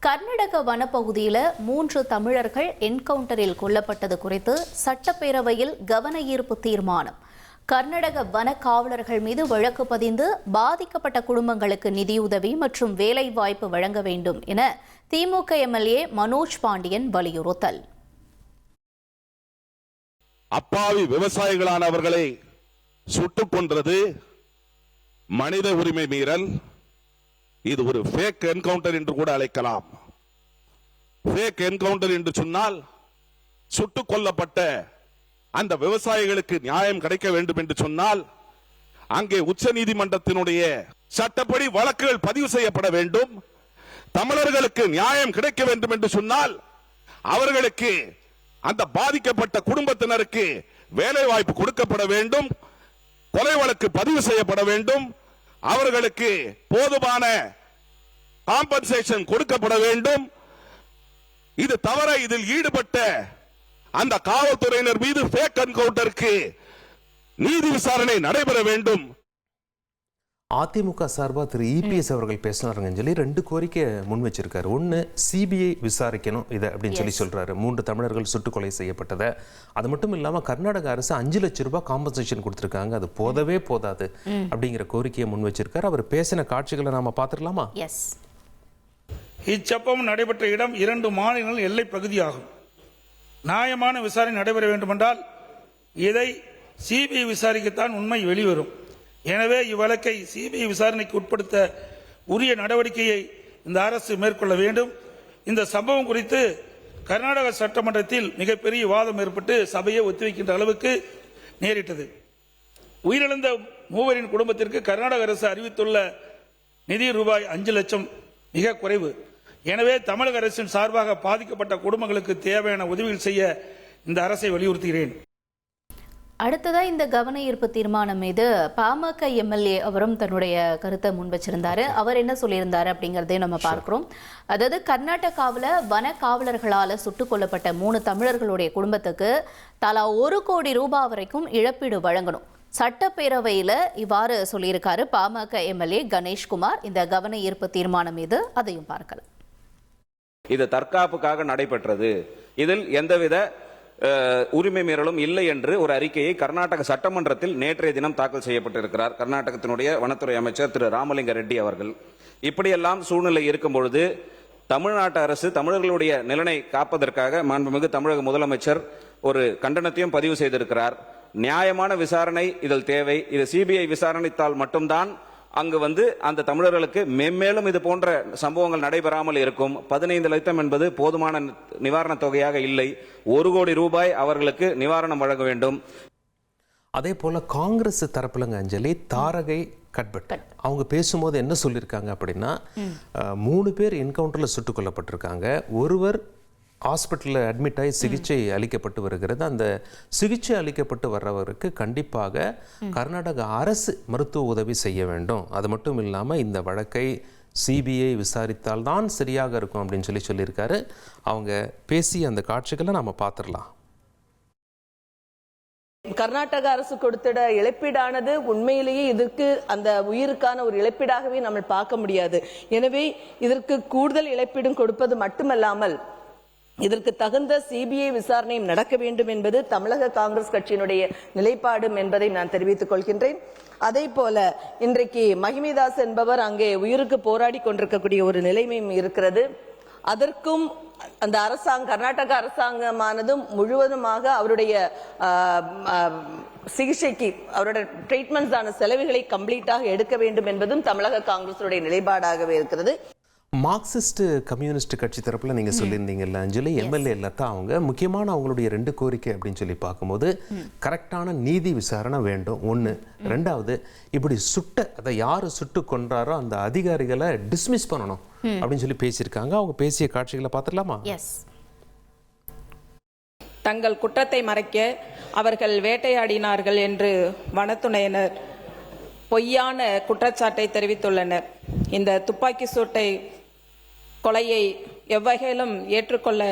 கர்நாடக வனப்பகுதியில் 3 தமிழர்கள் என்கவுண்டரில் கொல்லப்பட்டது குறித்து சட்டப்பேரவையில் கவன ஈர்ப்பு தீர்மானம். கர்நாடக வன காவலர்கள் மீது வழக்கு பதிந்து பாதிக்கப்பட்ட குடும்பங்களுக்கு நிதியுதவி மற்றும் வேலைவாய்ப்பு வழங்க வேண்டும் என திமுக எம்எல்ஏ மனோஜ் பாண்டியன் வலியுறுத்தல். அப்பாவி விவசாயிகளானவர்களை சுட்டுக் கொன்றது மனித உரிமை மீறல். இது ஒரு ஃபேக் என்கவுண்டர் என்று கூட அழைக்கலாம். ஃபேக் என்கவுண்டர் என்று சொன்னால் சுட்டுக் கொல்லப்பட்ட அந்த விவசாயிகளுக்கு நியாயம் கிடைக்க வேண்டும் என்று சொன்னால் அங்கே உச்ச நீதிமன்றத்தினுடைய சட்டப்படி வழக்குகள் பதிவு செய்யப்பட வேண்டும். தமிழர்களுக்கு நியாயம் கிடைக்க வேண்டும் என்று சொன்னால் அவர்களுக்கு அந்த பாதிக்கப்பட்ட குடும்பத்தினருக்கு வேலை வாய்ப்பு கொடுக்கப்பட வேண்டும். கொலை வழக்கு பதிவு செய்யப்பட வேண்டும். அவர்களுக்கு போதுமான காம்பன்சேஷன் கொடுக்கப்பட வேண்டும். இது தவிர இதில் ஈடுபட்ட அந்த காவல்துறையினர் மீது ஃபேக் என்கவுண்டருக்கு நீதி விசாரணை நடைபெற வேண்டும். அதிமுக சார்பா திரு இபிஎஸ் அவர்கள் பேசினாருங்க சொல்லி 2 கோரிக்கை முன் வச்சிருக்காரு. ஒன்று, சிபிஐ விசாரிக்கணும் இதை அப்படின்னு சொல்லி சொல்றாரு. 3 தமிழர்கள் சுட்டுக்கொலை செய்யப்பட்டதை. அது மட்டும் இல்லாமல் கர்நாடக அரசு 5 லட்சம் ரூபாய் காம்பன்சேஷன் கொடுத்துருக்காங்க. அது போதவே போதாது அப்படிங்கிற கோரிக்கையை முன் வச்சிருக்காரு. அவர் பேசின காட்சிகளை நாம பார்த்துடலாமா? இச்சம்பவம் நடைபெற்ற இடம் 2 மாநிலங்கள் எல்லை பகுதியாகும். நியாயமான விசாரணை நடைபெற வேண்டுமென்றால் இதை சிபிஐ விசாரிக்கத்தான் உண்மை வெளிவரும். எனவே இவ்வழக்கை சிபிஐ விசாரணைக்கு உட்படுத்த உரிய நடவடிக்கையை இந்த அரசு மேற்கொள்ள வேண்டும். இந்த சம்பவம் குறித்து கர்நாடக சட்டமன்றத்தில் மிகப்பெரிய விவாதம் ஏற்பட்டு சபையை ஒத்திவைக்கின்ற அளவுக்கு நேரிட்டது. உயிரிழந்த 3 குடும்பத்திற்கு கர்நாடக அரசு அறிவித்துள்ள நிதி ரூபாய் 5 லட்சம் மிக குறைவு. எனவே தமிழக அரசின் சார்பாக பாதிக்கப்பட்ட குடும்பங்களுக்கு தேவையான உதவிகள் செய்ய இந்த அரசை வலியுறுத்துகிறேன். அடுத்ததா இந்த கவன ஈர்ப்பு தீர்மானம் மீது பாமக எம்எல்ஏ அவரும் தன்னுடைய கருத்தை முன் வச்சிருந்தாரு. அவர் என்ன சொல்லியிருந்தாரு அப்படிங்கறதையும் நம்ம பார்க்கிறோம். அதாவது கர்நாடகாவில் வன காவலர்களால் சுட்டுக் கொல்லப்பட்ட 3 தமிழர்களுடைய குடும்பத்துக்கு தலா 1 கோடி ரூபாய் வரைக்கும் இழப்பீடு வழங்கணும். சட்டப்பேரவையில் இவ்வாறு சொல்லியிருக்காரு பாமக எம்எல்ஏ கணேஷ்குமார். இந்த கவன ஈர்ப்பு தீர்மானம் மீது அதையும் பார்க்கலாம். இது தற்காப்புக்காக நடைபெற்றது, இதில் எந்தவித உரிமை மீறலும் இல்லை என்று ஒரு அறிக்கையை கர்நாடக சட்டமன்றத்தில் நேற்றைய தினம் தாக்கல் செய்யப்பட்டிருக்கிறார் கர்நாடகத்தினுடைய வனத்துறை அமைச்சர் திரு ராமலிங்க ரெட்டி அவர்கள். இப்படியெல்லாம் சூழ்நிலை இருக்கும் பொழுது தமிழ்நாட்டு அரசு தமிழர்களுடைய நலனை காப்பதற்காக மாண்புமிகு தமிழக முதலமைச்சர் ஒரு கண்டனத்தையும் பதிவு செய்திருக்கிறார். நியாயமான விசாரணை இதில் தேவை. இது சிபிஐ விசாரணைத்தால் மட்டும்தான் அங்கு அந்த தமிழர்களுக்கு மென்மேலும் இது போன்ற சம்பவங்கள் நடைபெறாமல் இருக்கும். 15 லட்சம் என்பது போதுமான நிவாரண தொகையாக இல்லை. 1 கோடி ரூபாய் அவர்களுக்கு நிவாரணம் வழங்க வேண்டும். அதே போல காங்கிரஸ் தரப்புலங்க அஞ்சலி தாரகை கட்பட் அவங்க பேசும்போது என்ன சொல்லியிருக்காங்க அப்படின்னா 3 பேர் என்கவுண்டரில் சுட்டுக் கொல்லப்பட்டிருக்காங்க. ஒருவர் ஹாஸ்பிட்டலில் அட்மிட் ஆகி சிகிச்சை அளிக்கப்பட்டு வருகிறது. அந்த சிகிச்சை அளிக்கப்பட்டு வர்றவருக்கு கண்டிப்பாக கர்நாடக அரசு மருத்துவ உதவி செய்ய வேண்டும். அது மட்டும் இல்லாமல் இந்த வழக்கை சிபிஐ விசாரித்தால் தான் சரியாக இருக்கும் அப்படின்னு சொல்லியிருக்காரு. அவங்க பேசிய அந்த காட்சிகளை நாம பார்த்துடலாம். கர்நாடக அரசு கொடுத்த இழப்பீடானது உண்மையிலேயே இதற்கு அந்த உயிருக்கான ஒரு இழப்பீடாகவே நம்ம பார்க்க முடியாது. எனவே இதற்கு கூடுதல் இழப்பீடும் கொடுப்பது மட்டுமல்லாமல் இதற்கு தகுந்த சிபிஐ விசாரணையும் நடக்க வேண்டும் என்பது தமிழக காங்கிரஸ் கட்சியினுடைய நிலைப்பாடு என்பதை நான் தெரிவித்துக் கொள்கின்றேன். அதே போல இன்றைக்கு மகிமிதாஸ் என்பவர் அங்கே உயிருக்கு போராடி கொண்டிருக்கக்கூடிய ஒரு நிலைமையும் இருக்கிறது. அதற்கும் அந்த கர்நாடக அரசாங்கமானதும் முழுவதுமாக அவருடைய சிகிச்சைக்கு அவருடைய ட்ரீட்மெண்ட்ஸான செலவுகளை கம்ப்ளீட்டாக எடுக்க வேண்டும் என்பதும் தமிழக காங்கிரசுடைய நிலைப்பாடாகவே இருக்கிறது. மார்க்சிஸ்ட் கம்யூனிஸ்ட் கட்சி தரப்புல நீங்க சொல்லியிருந்தீங்கல்ல அஞ்சலி, எம்எல்ஏ லதா அவங்க முக்கியமான அவங்களுடைய 2 கோரிக்கை அப்படின்னு சொல்லி பார்க்கும்போது கரெக்டான நீதி விசாரணை வேண்டும் ஒன்று. 2வது இப்படி அதை யாரு சுட்டு கொன்றாரோ அந்த அதிகாரிகளை டிஸ்மிஸ் பண்ணணும் அப்படின்னு சொல்லி பேசியிருக்காங்க. அவங்க பேசிய காட்சிகளை பார்த்துடலாமா? தங்கள் குற்றத்தை மறைக்க அவர்கள் வேட்டையாடினார்கள் என்று வனத்துறையினர் பொய்யான குற்றச்சாட்டை தெரிவித்துள்ளனர். இந்த துப்பாக்கி சூட்டை கொலையை எவ்வகையிலும் ஏற்றுக்கொள்ள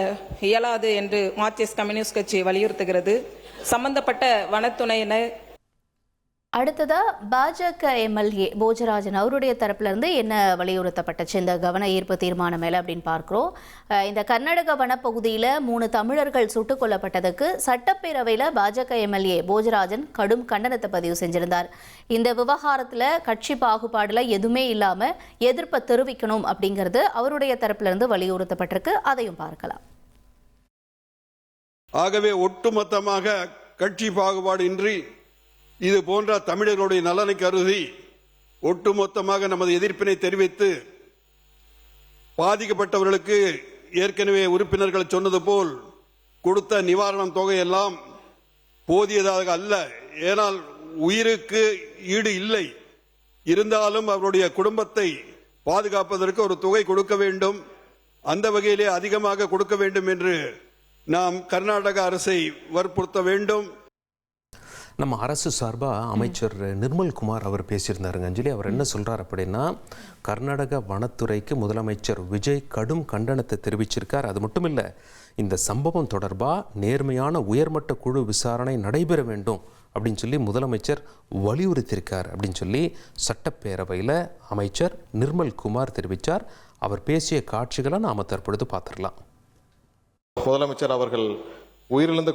இயலாது என்று மார்க்சிஸ்ட் கம்யூனிஸ்ட் கட்சி வலியுறுத்துகிறது. சம்பந்தப்பட்ட வனத்துறையினர் அடுத்ததா பாஜக எம்எல்ஏ போஜராஜன் அவருடைய தரப்புல இருந்து என்ன வலியுறுத்தப்பட்டுச்சு இந்த கவன ஈர்ப்பு தீர்மானம் மேல அப்படின்னு பார்க்கிறோம். இந்த கர்நாடக வனப்பகுதியில 3 தமிழர்கள் சுட்டுக் கொல்லப்பட்டதுக்கு சட்டப்பேரவையில பாஜக எம்எல்ஏ போஜராஜன் கடும் கண்டனத்தை பதிவு செஞ்சிருந்தார். இந்த விவகாரத்துல கட்சி பாகுபாடுல எதுவுமே இல்லாம எதிர்ப்பை தெரிவிக்கணும் அப்படிங்கிறது அவருடைய தரப்புல இருந்து வலியுறுத்தப்பட்டிருக்கு. அதையும் பார்க்கலாம். ஆகவே ஒட்டுமொத்தமாக கட்சி பாகுபாடு இன்றி இது போன்ற தமிழர்களுடைய நலனை கருதி ஒட்டுமொத்தமாக நமது எதிர்ப்பினை தெரிவித்து பாதிக்கப்பட்டவர்களுக்கு ஏற்கனவே உறுப்பினர்கள் சொன்னது போல் கொடுத்த நிவாரணம் தொகையெல்லாம் போதியதாக அல்ல. ஏனால் உயிருக்கு ஈடு இல்லை. இருந்தாலும் அவருடைய குடும்பத்தை பாதுகாப்பதற்கு ஒரு தொகை கொடுக்க வேண்டும். அந்த வகையிலே அதிகமாக கொடுக்க வேண்டும் என்று நாம் கர்நாடக அரசை வற்புறுத்த வேண்டும். நம்ம அரசு சார்பாக அமைச்சர் நிர்மல்குமார் அவர் பேசியிருந்தாருங்க அஞ்சலி. அவர் என்ன சொல்கிறார் அப்படின்னா, கர்நாடக வனத்துறைக்கு முதலமைச்சர் விஜய் கடும் கண்டனத்தை தெரிவிச்சிருக்கார். அது மட்டும் இல்லை, இந்த சம்பவம் தொடர்பாக நேர்மையான உயர்மட்ட குழு விசாரணை நடைபெற வேண்டும் அப்படின்னு சொல்லி முதலமைச்சர் வலியுறுத்தியிருக்கார் அப்படின்னு சொல்லி சட்டப்பேரவையில் அமைச்சர் நிர்மல்குமார் தெரிவித்தார். அவர் பேசிய காட்சிகளை நாம் தற்பொழுது பார்த்துடலாம். முதலமைச்சர் அவர்கள் உயிரிழந்த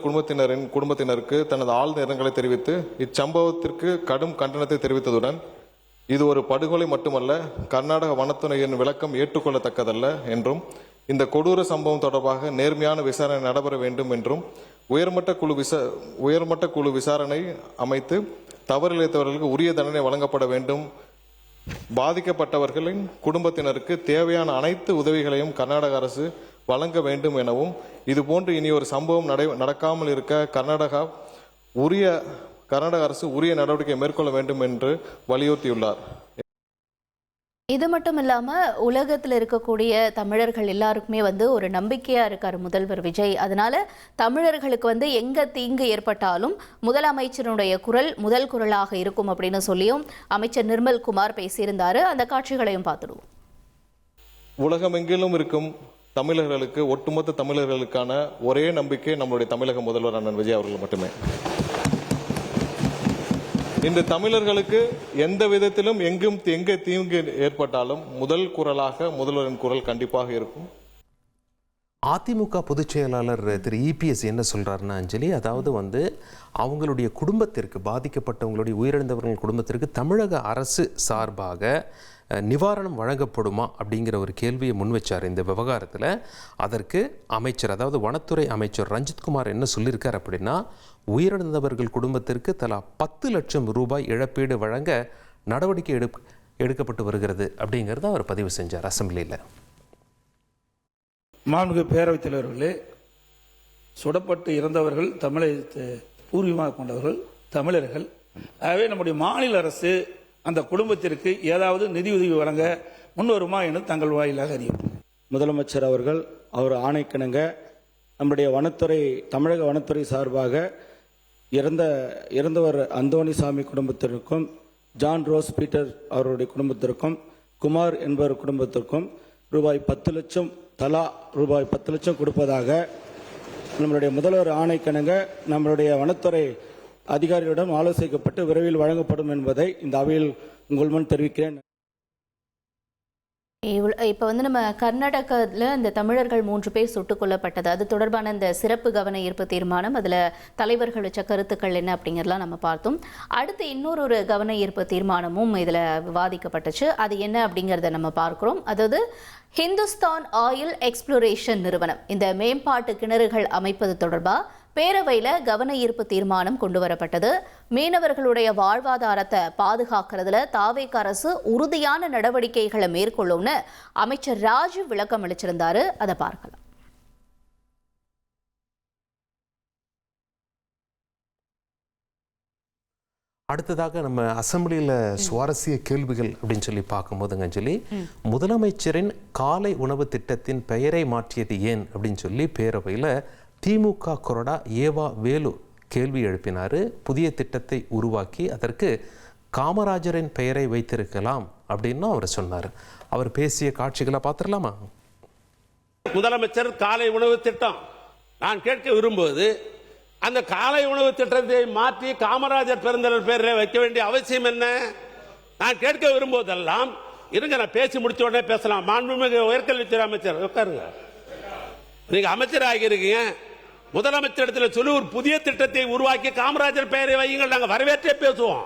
குடும்பத்தினருக்கு தனது ஆழ்ந்த இரங்கலை தெரிவித்து இச்சம்பவத்திற்கு கடும் கண்டனத்தை தெரிவித்ததுடன் இது ஒரு படுகொலை மட்டுமல்ல, கர்நாடக வனத்துறையின் விளக்கம் ஏற்றுக்கொள்ளத்தக்கதல்ல என்றும் இந்த கொடூர சம்பவம் தொடர்பாக நேர்மையான விசாரணை நடைபெற வேண்டும் என்றும் உயர்மட்ட குழு விசாரணை அமைத்து தவறிழைத்தவர்களுக்கு உரிய தண்டனை வழங்கப்பட வேண்டும். பாதிக்கப்பட்டவர்களின் குடும்பத்தினருக்கு தேவையான அனைத்து உதவிகளையும் கர்நாடக அரசு வழங்க வேண்டும் எனவும் இதுபோன்று இனி ஒரு சம்பவம் நடக்காமல் இருக்க கர்நாடக அரசு உரிய நடவடிக்கை மேற்கொள்ள வேண்டும் என்று வலியுறுத்தியுள்ளார். இது மட்டும் இல்லாம உலகத்தில் இருக்கக்கூடிய தமிழர்கள் எல்லாருக்குமே ஒரு நம்பிக்கையா இருக்கார் முதல்வர் விஜய். அதனால தமிழர்களுக்கு எங்க தீங்கு ஏற்பட்டாலும் முதலமைச்சருடைய குரல் முதல் குரலாக இருக்கும் அப்படின்னு சொல்லியும் அமைச்சர் நிர்மல்குமார் பேசியிருந்தாரு. அந்த காட்சிகளையும் பார்த்துடுவோம். உலகமெங்கிலும் இருக்கும் தமிழர்களுக்கு, ஒட்டுமொத்த தமிழர்களுக்கான ஒரே நம்பிக்கை நம்மளுடைய தமிழக முதல்வர் அண்ணன் விஜய் அவர்கள் மட்டுமே. இந்த தமிழர்களுக்கு எந்த விதத்திலும் எங்கே தீங்கு ஏற்பட்டாலும் முதல் குரலாக முதல்வரின் குரல் கண்டிப்பாக இருக்கும். அதிமுக பொதுச் செயலாளர் திரு இபிஎஸ் என்ன சொல்றாருன்னா அஞ்சலி, அதாவது அவங்களுடைய குடும்பத்திற்கு, பாதிக்கப்பட்டவங்களுடைய உயிரிழந்தவர்கள் குடும்பத்திற்கு தமிழக அரசு சார்பாக நிவாரணம் வழங்கப்படுமா அப்படிங்கிற ஒரு கேள்வியை முன்வச்சார் இந்த விவகாரத்தில். அதற்கு அமைச்சர், அதாவது வனத்துறை அமைச்சர் ரஞ்சித்குமார் என்ன சொல்லியிருக்கார் அப்படின்னா, உயிரிழந்தவர்கள் குடும்பத்திற்கு தலா 10 லட்சம் ரூபாய் இழப்பீடு வழங்க நடவடிக்கை எடுக்கப்பட்டு வருகிறது அப்படிங்கிறத அவர் பதிவு செஞ்சார் அசெம்பிளியில். மாண்புமிகு பேரவைத் தலைவர்களே, சுடப்பட்டு இறந்தவர்கள் தமிழை பூர்வீகமாக கொண்டவர்கள் தமிழர்கள். ஆகவே நம்முடைய மாநில அரசு அந்த குடும்பத்திற்கு ஏதாவது நிதியுதவி வழங்க முன்வருமா என தங்கள் வாயிலாக அறியும். முதலமைச்சர் அவர்கள் அவர் ஆணைக்கிணங்க நம்முடைய தமிழக வனத்துறை சார்பாக இறந்தவர் அந்தோணிசாமி குடும்பத்திற்கும், ஜான் ரோஸ் பீட்டர் அவருடைய குடும்பத்திற்கும், குமார் என்பவர் குடும்பத்திற்கும் ரூபாய் 10 லட்சம் தலா ரூபாய் 10 லட்சம் கொடுப்பதாக நம்மளுடைய முதல்வர் ஆணைக்கிணங்க நம்மளுடைய வனத்துறை அதிகாரிகளிடம் ஆலோசிக்கப்பட்டு விரைவில் வழங்கப்படும் என்பதை இந்த அவையில் உங்கள் முன் தெரிவிக்கிறேன். இப்போ நம்ம கர்நாடகத்தில் இந்த தமிழர்கள் 3 பேர் சுட்டுக் கொல்லப்பட்டது, அது தொடர்பான இந்த சிறப்பு கவன ஈர்ப்பு தீர்மானம், அதில் தலைவர்கள் வச்ச கருத்துக்கள் என்ன அப்படிங்கிறதெல்லாம் நம்ம பார்த்தோம். அடுத்து இன்னொரு கவன ஈர்ப்பு தீர்மானமும் இதில் விவாதிக்கப்பட்டுச்சு. அது என்ன அப்படிங்கிறத நம்ம பார்க்குறோம். அதாவது ஹிந்துஸ்தான் ஆயில் எக்ஸ்ப்ளோரேஷன் நிறுவனம் இந்த மேம்பாட்டு கிணறுகள் அமைப்பது தொடர்பாக பேரவையில் கவன ஈர்ப்பு தீர்மானம் கொண்டு வரப்பட்டது. மீனவர்களுடைய வாழ்வாதாரத்தை பாதுகாக்கிறதுல தாவேக அரசு உறுதியான நடவடிக்கைகளை மேற்கொள்ளும்னு அமைச்சர் ராஜு விளக்கம் அளிச்சிருந்தாரு. அதை பார்க்கலாம். அடுத்ததாக நம்ம அசெம்பிளியில் சுவாரஸ்ய கேள்விகள் அப்படின்னு சொல்லி பார்க்கும்போதுங்க அஞ்சலி, முதலமைச்சரின் காலை உணவு திட்டத்தின் பெயரை மாற்றியது ஏன் அப்படின்னு சொல்லி பேரவையில் திமுக கொறடா ஏவா வேலு கேள்வி எழுப்பினார். புதிய திட்டத்தை உருவாக்கி அதற்கு காமராஜரின் பெயரை வைத்திருக்கலாம் அப்படின்னு அவர் சொன்னார். அவர் பேசிய காட்சிகளை பார்த்துடலாமா? முதலமைச்சர் காலை உணவு திட்டம் நான் கேட்க விரும்புவது, அந்த காலை உணவு திட்டத்தை மாற்றி காமராஜர் பெருந்தலைவர் பேரில் வைக்க வேண்டிய அவசியம் என்ன? நான் கேட்க விரும்புவதெல்லாம், இருங்க நான் பேசி முடிச்ச உடனே பேசலாம். மாண்புமிகு உயர்கல்வித்துறை அமைச்சர் உட்காருங்க. நீங்க அமைச்சர் ஆகியிருக்கீங்க, முதலமைச்சரிடத்தில் சொல்லி ஒரு புதிய திட்டத்தை உருவாக்கி காமராஜர் பெயரை வையுங்கள், நாங்கள் வரவேற்றே பேசுவோம்.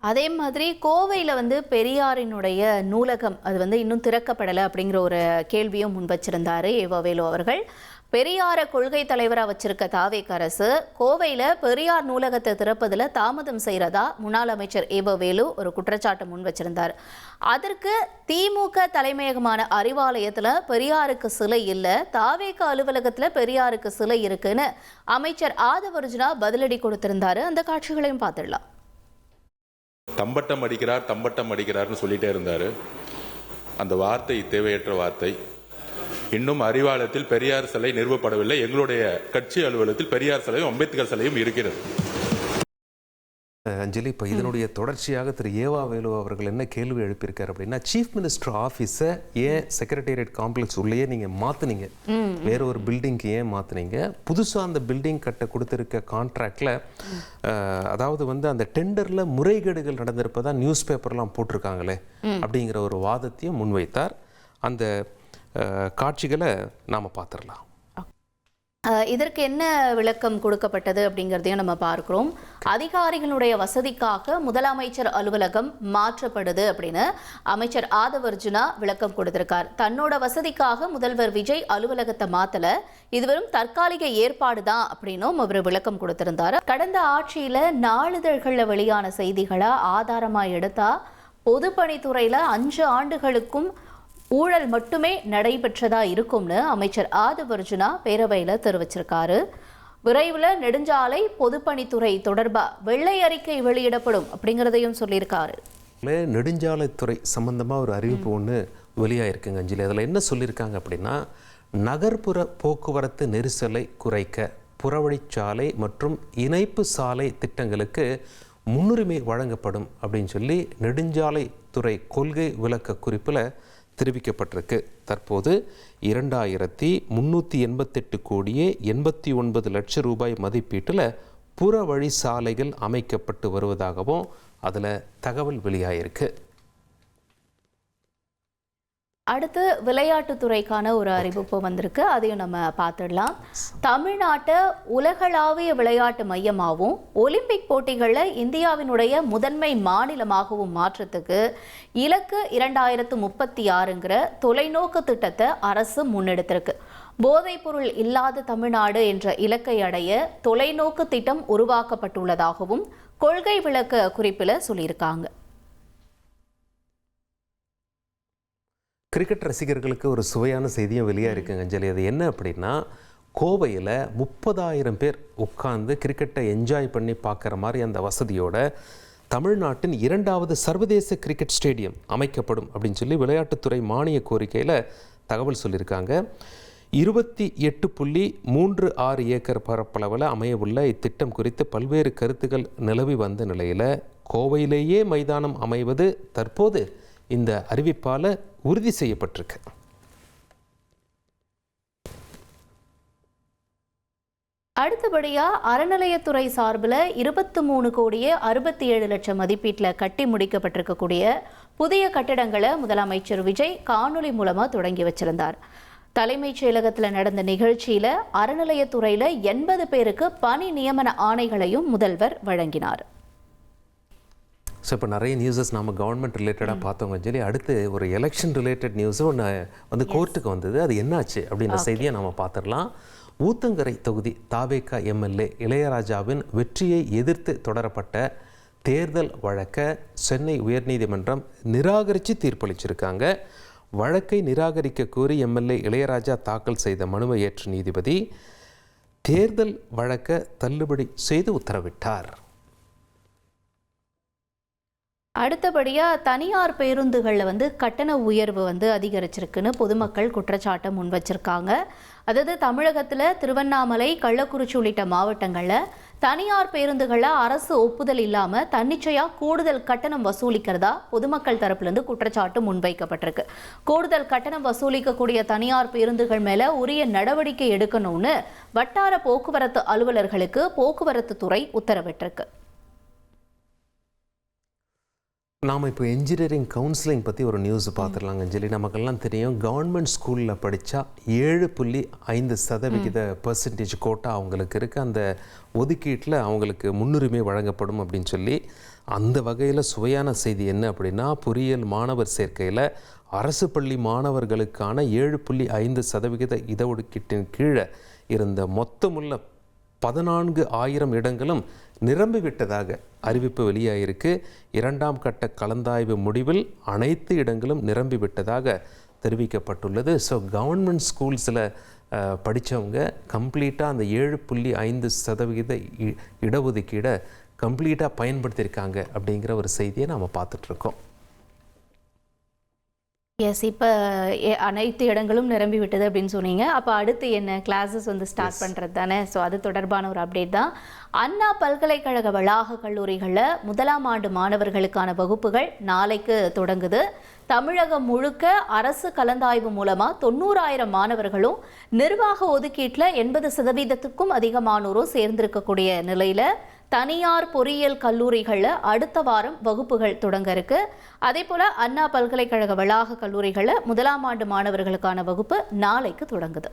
அதே மாதிரி கோவையில் பெரியாரினுடைய நூலகம் அது இன்னும் திறக்கப்படலை அப்படிங்கிற ஒரு கேள்வியும் முன் வச்சிருந்தாரு ஏவவேலு அவர்கள். பெரியார கொள்கை தலைவராக வச்சிருக்க தாவேக அரசு கோவையில் பெரியார் நூலகத்தை திறப்பதில் தாமதம் செய்கிறதா முன்னாள் அமைச்சர் ஏவவேலு ஒரு குற்றச்சாட்டை முன் வச்சிருந்தார். அதற்கு திமுக தலைமையகமான அறிவாலயத்தில் பெரியாருக்கு சிலை இல்லை, தாவேக அலுவலகத்தில் பெரியாருக்கு சிலை இருக்குன்னு அமைச்சர் ஆதவர்ஜுனா பதிலடி கொடுத்திருந்தாரு. அந்த காட்சிகளையும் பார்த்துடலாம். தம்பட்டம் அடிக்கிறார்னு சொல்லிட்டே இருந்தாரு. அந்த வார்த்தை தேவையற்ற வார்த்தை. இன்னும் அறிவாலயத்தில் பெரியார் சிலை நிறுவப்படவில்லை. எங்களுடைய கட்சி அலுவலகத்தில் பெரியார் சிலையும் அம்பேத்கர் சிலையும் இருக்கிறது. அஞ்சலி, இப்போ இதனுடைய தொடர்ச்சியாக திரு ஏவவேலு அவர்கள் என்ன கேள்வி எழுப்பியிருக்காரு அப்படின்னா, சீஃப் மினிஸ்டர் ஆஃபீஸை ஏன் செக்ரட்டேரியட் காம்ப்ளெக்ஸ் உள்ளேயே நீங்கள் மாற்றினீங்க, வேற ஒரு பில்டிங்க்கு ஏன் மாற்றினீங்க, புதுசாக அந்த பில்டிங் கட்ட கொடுத்துருக்க கான்ட்ராக்டில் அதாவது அந்த டெண்டரில் முறைகேடுகள் நடந்திருப்பதா நியூஸ் பேப்பர்லாம் போட்டிருக்காங்களே அப்படிங்கிற ஒரு வாதத்தையும் முன்வைத்தார். அந்த காட்சிகளை நாம் பார்த்துடலாம். இதற்கு என்ன விளக்கம் கொடுக்கப்பட்டது அப்படிங்கிறதையும் நம்ம பார்க்கிறோம். அதிகாரிகளுடைய வசதிக்காக முதலமைச்சர் அலுவலகம் மாற்றப்படுது அப்படின்னு அமைச்சர் ஆதவர்ஜுனா விளக்கம் கொடுத்திருக்கார். தன்னோட வசதிக்காக முதல்வர் விஜய் அலுவலகத்தை மாத்தல, இது வெறும் தற்காலிக ஏற்பாடு தான் அப்படின்னும் அவர் விளக்கம் கொடுத்திருந்தார். கடந்த ஆட்சியில நாளிதழ்களில் வெளியான செய்திகளை ஆதாரமா எடுத்தா பொதுப்பணித்துறையில 5 ஆண்டுகளுக்கும் ஊழல் மட்டுமே நடைபெற்றதா இருக்கும்னு அமைச்சர் ஆதவர்ஜுனா பேரவையில் தெரிவிச்சிருக்காரு. விரைவில் நெடுஞ்சாலை பொதுப்பணித்துறை தொடர்பா வெள்ளை அறிக்கை வெளியிடப்படும் அப்படிங்கிறதையும் சொல்லியிருக்காரு. நெடுஞ்சாலைத்துறை சம்பந்தமாக ஒரு அறிவிப்பு ஒன்று வெளியாயிருக்குங்க அஞ்சலி. அதில் என்ன சொல்லியிருக்காங்க அப்படின்னா, நகர்ப்புற போக்குவரத்து நெரிசலை குறைக்க புறவழிச்சாலை மற்றும் இணைப்பு சாலை திட்டங்களுக்கு முன்னுரிமை வழங்கப்படும் அப்படின்னு சொல்லி நெடுஞ்சாலைத்துறை கொள்கை விளக்க குறிப்பில் தெரிவிக்கப்பட்டிருக்கு. தற்போது 2388 கோடியே 89 லட்சம் ரூபாய் மதிப்பீட்டில் புறவழி சாலைகள் அமைக்கப்பட்டு வருவதாகவும் அதில் தகவல் வெளியாயிருக்கு. அடுத்து விளையாட்டுத்துறைக்கான ஒரு அறிவிப்பு வந்திருக்கு, அதையும் நம்ம பார்த்துடலாம். தமிழ்நாட்டை உலகளாவிய விளையாட்டு மையமாகவும் ஒலிம்பிக் போட்டிகளில் இந்தியாவினுடைய முதன்மை மாநிலமாகவும் மாற்றத்துக்கு இலக்கு 2036ங்கிற தொலைநோக்கு திட்டத்தை அரசு முன்னெடுத்திருக்கு. போதைப்பொருள் இல்லாத தமிழ்நாடு என்ற இலக்கை அடைய தொலைநோக்கு திட்டம் உருவாக்கப்பட்டுள்ளதாகவும் கொள்கை விளக்க குறிப்பில் சொல்லியிருக்காங்க. கிரிக்கெட் ரசிகர்களுக்கு ஒரு சுவையான செய்தியும் வெளியாக இருக்குங்க அஞ்சலி. அது என்ன அப்படின்னா, கோவையில் 30,000 பேர் உட்கார்ந்து கிரிக்கெட்டை என்ஜாய் பண்ணி பார்க்குற மாதிரி அந்த வசதியோட தமிழ்நாட்டின் 2வது சர்வதேச கிரிக்கெட் ஸ்டேடியம் அமைக்கப்படும் அப்படின்னு சொல்லி விளையாட்டுத்துறை மானிய கோரிக்கையில் தகவல் சொல்லியிருக்காங்க. 28.36 ஏக்கர் பரப்பளவில் அமையவுள்ள இத்திட்டம் குறித்து பல்வேறு கருத்துக்கள் நிலவி வந்த நிலையில் கோவையிலேயே மைதானம் அமைவது தற்போது இந்த அறிவிப்பால் உறுதி செய்யப்பட்டிருக்கு. அடுத்தபடியா அறநிலையத்துறை சார்பில் 23 கோடியே 67 லட்சம் மதிப்பீட்டில் கட்டி முடிக்கப்பட்டிருக்கக்கூடிய புதிய கட்டிடங்களை முதலமைச்சர் விஜய் காணொலி மூலமாக தொடங்கி வச்சிருந்தார். தலைமைச் செயலகத்தில் நடந்த நிகழ்ச்சியில் அறநிலையத்துறையில் 80 பேருக்கு பணி நியமன ஆணைகளையும் முதல்வர் வழங்கினார். ஸோ இப்போ நிறைய நியூஸஸ் நம்ம கவர்மெண்ட் ரிலேட்டடாக பார்த்தோங்க சொல்லி, அடுத்து ஒரு எலெக்ஷன் ரிலேட்டட் நியூஸும் ஒன்று கோர்ட்டுக்கு வந்தது. அது என்னாச்சு அப்படின்ற செய்தியை நம்ம பார்த்துடலாம். ஊத்தங்கரை தொகுதி தாவேக எம்எல்ஏ இளையராஜாவின் வெற்றியை எதிர்த்து தொடரப்பட்ட தேர்தல் வழக்கை சென்னை உயர்நீதிமன்றம் நிராகரித்து தீர்ப்பளிச்சிருக்காங்க. வழக்கை நிராகரிக்க கோரி எம்எல்ஏ இளையராஜா தாக்கல் செய்த மனுவை ஏற்ற நீதிபதி தேர்தல் வழக்கை தள்ளுபடி செய்து உத்தரவிட்டார். அடுத்தபடியாக தனியார் பேருந்துகளில் கட்டண உயர்வு அதிகரிச்சிருக்குன்னு பொதுமக்கள் குற்றச்சாட்டை முன் வச்சிருக்காங்க. அதாவது தமிழகத்தில் திருவண்ணாமலை, கள்ளக்குறிச்சி உள்ளிட்ட மாவட்டங்களில் தனியார் பேருந்துகளை அரசு ஒப்புதல் இல்லாமல் தன்னிச்சையாக கூடுதல் கட்டணம் வசூலிக்கிறதா பொதுமக்கள் தரப்புலேருந்து குற்றச்சாட்டு முன்வைக்கப்பட்டிருக்கு. கூடுதல் கட்டணம் வசூலிக்கக்கூடிய தனியார் பேருந்துகள் மேலே உரிய நடவடிக்கை எடுக்கணும்னு வட்டார போக்குவரத்து அலுவலர்களுக்கு போக்குவரத்து துறை உத்தரவிட்டிருக்கு. நாம் இப்போ இன்ஜினியரிங் கவுன்சிலிங் பற்றி ஒரு நியூஸ் பார்த்துடலாங்க அஞ்சலி. நமக்கெல்லாம் தெரியும், கவர்மெண்ட் ஸ்கூலில் படித்தா 7.5% பெர்சன்டேஜ் கோட்டா அவங்களுக்கு இருக்குது. அந்த ஒதுக்கீட்டில் அவங்களுக்கு முன்னுரிமை வழங்கப்படும் அப்படின்னு சொல்லி, அந்த வகையில் சுவையான செய்தி என்ன அப்படின்னா, பொறியியல் மாணவர் சேர்க்கையில் அரசு பள்ளி மாணவர்களுக்கான 7.5% இடஒதுக்கீட்டின் கீழே இருந்த மொத்தமுள்ள 14,000 இடங்களும் நிரம்பிவிட்டதாக அறிவிப்பு வெளியாகிருக்கு. 2ஆம் கட்ட கலந்தாய்வு முடிவில் அனைத்து இடங்களும் நிரம்பிவிட்டதாக தெரிவிக்கப்பட்டுள்ளது. ஸோ கவர்மெண்ட் ஸ்கூல்ஸில் படித்தவங்க கம்ப்ளீட்டாக அந்த 7.5% இடஒதுக்கீடை கம்ப்ளீட்டாக பயன்படுத்தியிருக்காங்க அப்படிங்கிற ஒரு செய்தியை நாம் பார்த்துட்ருக்கோம். எஸ், இப்போ அனைத்து இடங்களும் நிரம்பி விட்டது அப்படின்னு சொன்னீங்க. அப்போ அடுத்து என்ன, கிளாஸஸ் ஸ்டார்ட் பண்ணுறது தானே. ஸோ அது தொடர்பான ஒரு அப்டேட் தான். அண்ணா பல்கலைக்கழக வளாக கல்லூரிகளில் 1ஆம் ஆண்டு மாணவர்களுக்கான வகுப்புகள் நாளைக்கு தொடங்குது. தமிழகம் முழுக்க அரசு கலந்தாய்வு மூலமாக 90,000 மாணவர்களும் நிர்வாக ஒதுக்கீட்டில் 80%க்கும் அதிகமானோரும் சேர்ந்திருக்கக்கூடிய நிலையில் தனியார் பொறியியல் கல்லூரிகளில் அடுத்த வாரம் வகுப்புகள் தொடங்க இருக்கு. அதே போல அண்ணா பல்கலைக்கழக வளாக கல்லூரிகளில் 1ஆம் ஆண்டு மாணவர்களுக்கான வகுப்பு நாளைக்கு தொடங்குது.